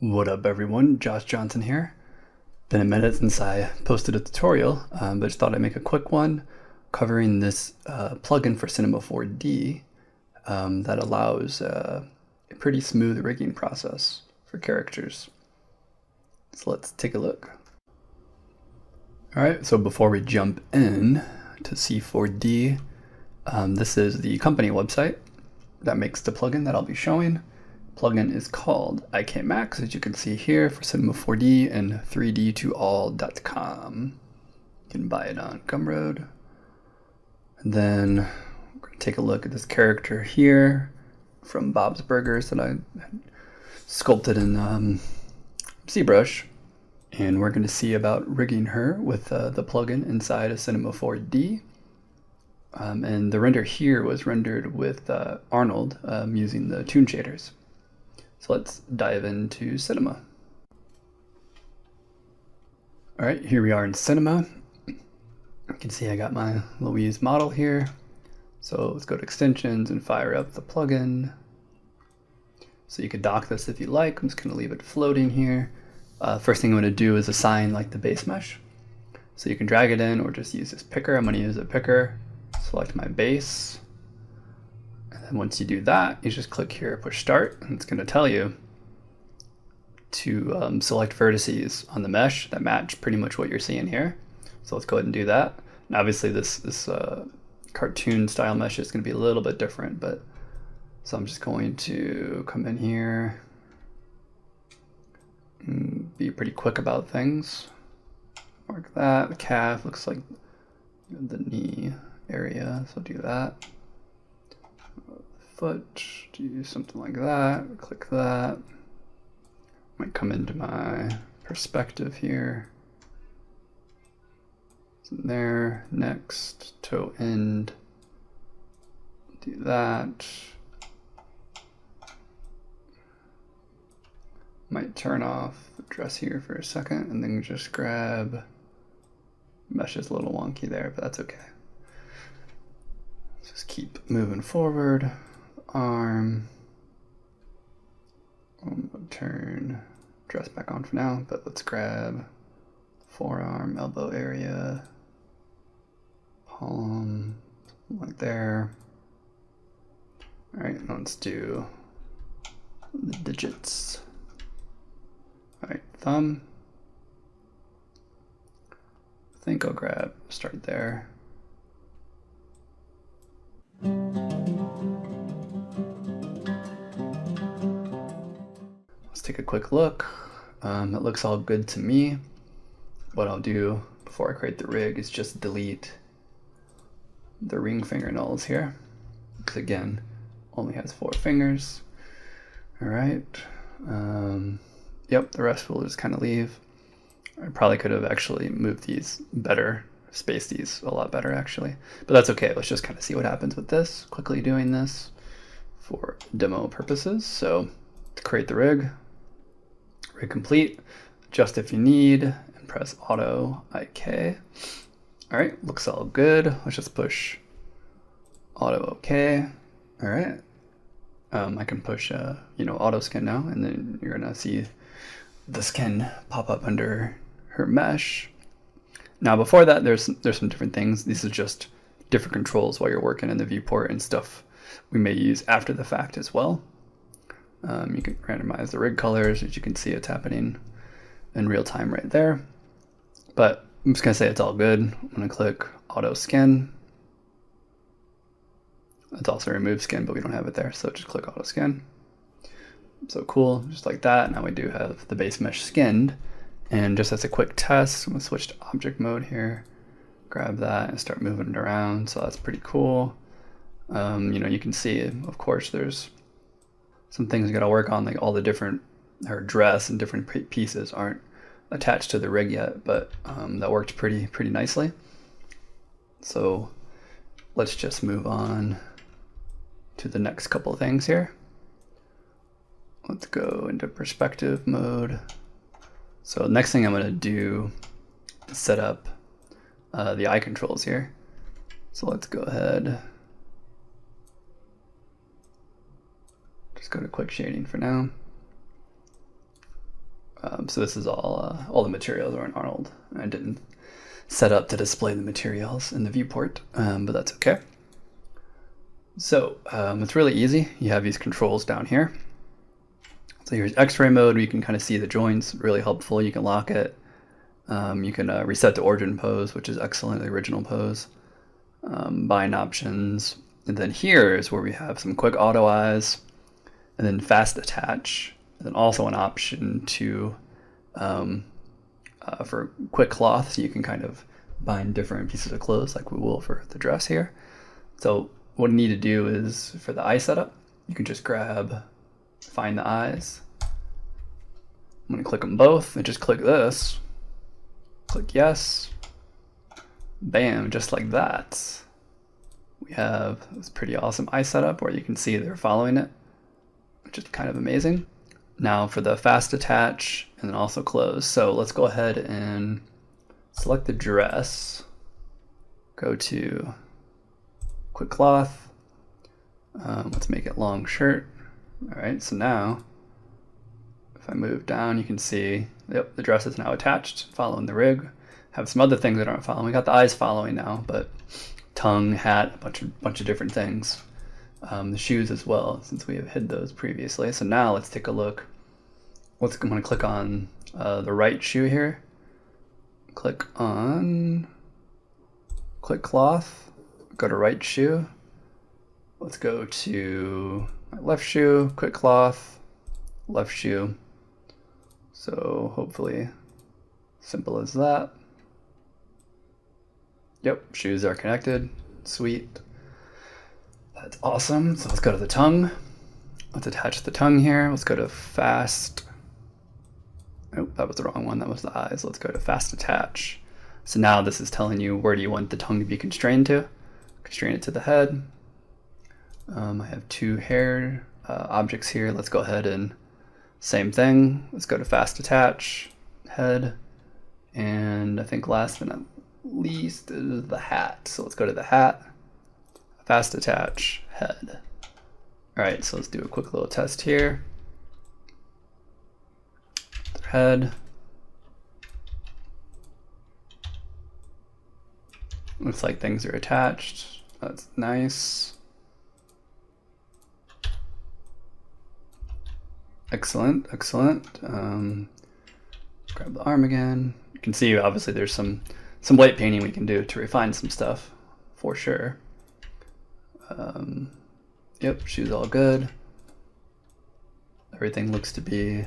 What up everyone, Josh Johnson here. Been a minute since I posted a tutorial, but just thought I'd make a quick one covering this plugin for Cinema 4D that allows a pretty smooth rigging process for characters. So let's take a look. Alright, so before we jump in to C4D, this is the company website that makes the plugin that I'll be showing. Plugin is called IKMAX, as you can see here, for Cinema 4D and 3D2all.com. You can buy it on Gumroad. And then we're going to take a look at this character here from Bob's Burgers that I sculpted in ZBrush. And we're going to see about rigging her with the plugin inside of Cinema 4D. And the render here was rendered with Arnold using the toon shaders. So let's dive into Cinema. All right, here we are in Cinema. You can see I got my Louise model here. So let's go to extensions and fire up the plugin. So you could dock this if you like. I'm just gonna leave it floating here. First thing I'm gonna do is assign like the base mesh. So you can drag it in or just use this picker. I'm gonna use a picker, select my base. And once you do that, you just click here, push start, and it's going to tell you to select vertices on the mesh that match pretty much what you're seeing here. So let's go ahead and do that. And obviously this cartoon style mesh is going to be a little bit different, but so I'm just going to come in here and be pretty quick about things. Mark that. The calf looks like the knee area, so do that. Foot, do something like that, click that. Might come into my perspective here. It's there, next, toe end, do that. Might turn off the dress here for a second and then just grab, mesh is a little wonky there, but that's okay. Just keep moving forward. Arm. I'm gonna turn dress back on for now, but let's grab forearm, elbow area, palm, like there. All right, let's do the digits. All right, thumb. I think I'll grab, start there. Take a quick look. It looks all good to me. What I'll do before I create the rig is just delete the ring fingernails here, because again, only has 4 fingers. All right. Yep, the rest will just kind of leave. I probably could have actually moved these better, spaced these a lot better actually, but that's okay. Let's just kind of see what happens with this. Quickly doing this for demo purposes. So to create the rig complete, adjust if you need, and press Auto IK. All right, looks all good. Let's just push Auto OK. All right, I can push Auto Skin now, and then you're gonna see the skin pop up under her mesh. Now before that, there's some different things. These are just different controls while you're working in the viewport and stuff we may use after the fact as well. You can randomize the rig colors. As you can see, it's happening in real time right there. But I'm just gonna say it's all good. I'm gonna click Auto Skin. It's also remove skin, but we don't have it there, so just click Auto Skin. So cool, just like that. Now we do have the base mesh skinned. And just as a quick test, I'm gonna switch to object mode here. Grab that and start moving it around. So that's pretty cool. You can see, of course, there's some things you gotta work on, like all the different, her dress and different pieces aren't attached to the rig yet, but that worked pretty nicely. So let's just move on to the next couple of things here. Let's go into perspective mode. So next thing I'm gonna do is set up the eye controls here. So let's go ahead. Just go to quick shading for now. So this is all the materials are in Arnold. I didn't set up to display the materials in the viewport, but that's okay. So it's really easy. You have these controls down here. So here's X-ray mode, where you can kind of see the joints, really helpful. You can lock it. You can reset the origin pose, which is excellent, the original pose. Bind options. And then here is where we have some quick auto eyes, and then fast attach, and then also an option to for quick cloth, so you can kind of bind different pieces of clothes like we will for the dress here. So what you need to do is for the eye setup, you can just find the eyes. I'm going to click them both and just click this. Click yes. Bam, just like that. We have this pretty awesome eye setup where you can see they're following it, which is kind of amazing. Now for the fast attach and then also close. So let's go ahead and select the dress. Go to quick cloth. Let's make it long shirt. All right, so now if I move down, you can see, yep, the dress is now attached, following the rig. Have some other things that aren't following. We got the eyes following now, but tongue, hat, a bunch of different things. The shoes as well, since we have hid those previously. So now let's take a look. I'm going to click on the right shoe here. Click cloth, go to right shoe. Let's go to my left shoe, quick cloth, left shoe. So hopefully simple as that. Yep, shoes are connected. Sweet. That's awesome. So let's go to the tongue. Let's attach the tongue here. Let's go to fast. Oh, that was the wrong one. That was the eyes. Let's go to fast attach. So now this is telling you where do you want the tongue to be constrained to. Constrain it to the head. I have two hair objects here. Let's go ahead and same thing. Let's go to fast attach, head. And I think last but not least is the hat. So let's go to the hat, fast attach, head. All right, so let's do a quick little test here. Head. Looks like things are attached. That's nice. Excellent, excellent. Grab the arm again. You can see obviously there's some white painting we can do to refine some stuff for sure. Yep, shoes all good. Everything looks to be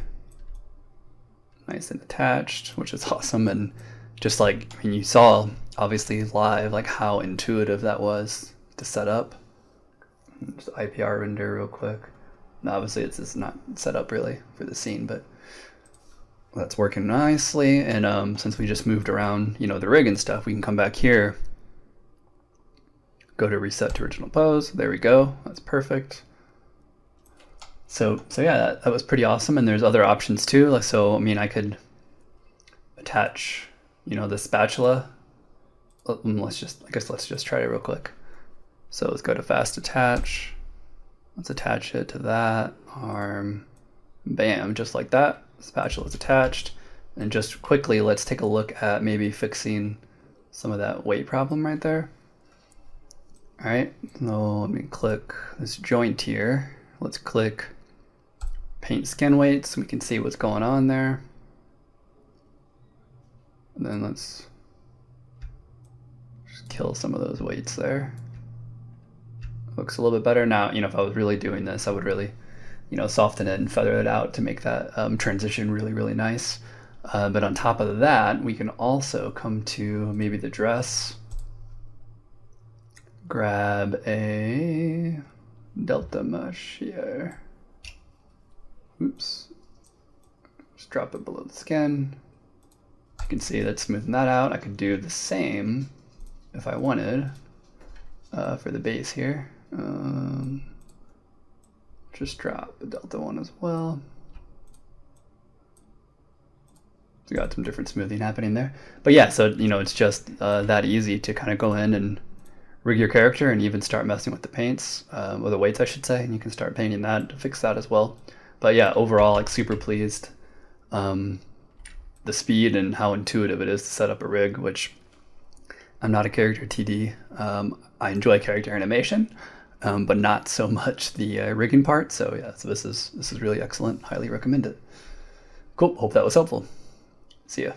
nice and attached, which is awesome. And just like, I mean, you saw obviously live like how intuitive that was to set up. Just IPR render real quick. And obviously it's just not set up really for the scene, but that's working nicely. And since we just moved around, you know, the rig and stuff, we can come back here, go to reset to original pose. There we go. That's perfect. So yeah, that was pretty awesome. And there's other options too. Like, so, I mean, I could attach, you know, the spatula. Let's just try it real quick. So let's go to fast attach. Let's attach it to that arm. Bam, just like that. Spatula is attached. And just quickly, let's take a look at maybe fixing some of that weight problem right there. All right, so let me click this joint here. Let's click paint skin weights. We can see what's going on there. And then let's just kill some of those weights there. Looks a little bit better now. You know, if I was really doing this, I would really, you know, soften it and feather it out to make that transition really, really nice. But on top of that, we can also come to maybe the dress. Grab a delta mesh here. Oops. Just drop it below the skin. You can see that's smoothing that out. I could do the same if I wanted for the base here. Just drop the delta one as well. So we got some different smoothing happening there. But yeah, so you know, it's just that easy to kind of go in and rig your character and even start messing with the paints, or the weights I should say, and you can start painting that to fix that as well. But yeah, overall, like super pleased. the speed and how intuitive it is to set up a rig, which I'm not a character TD. I enjoy character animation, but not so much the rigging part. So yeah, so this is really excellent. Highly recommend it. Cool. Hope that was helpful. See ya.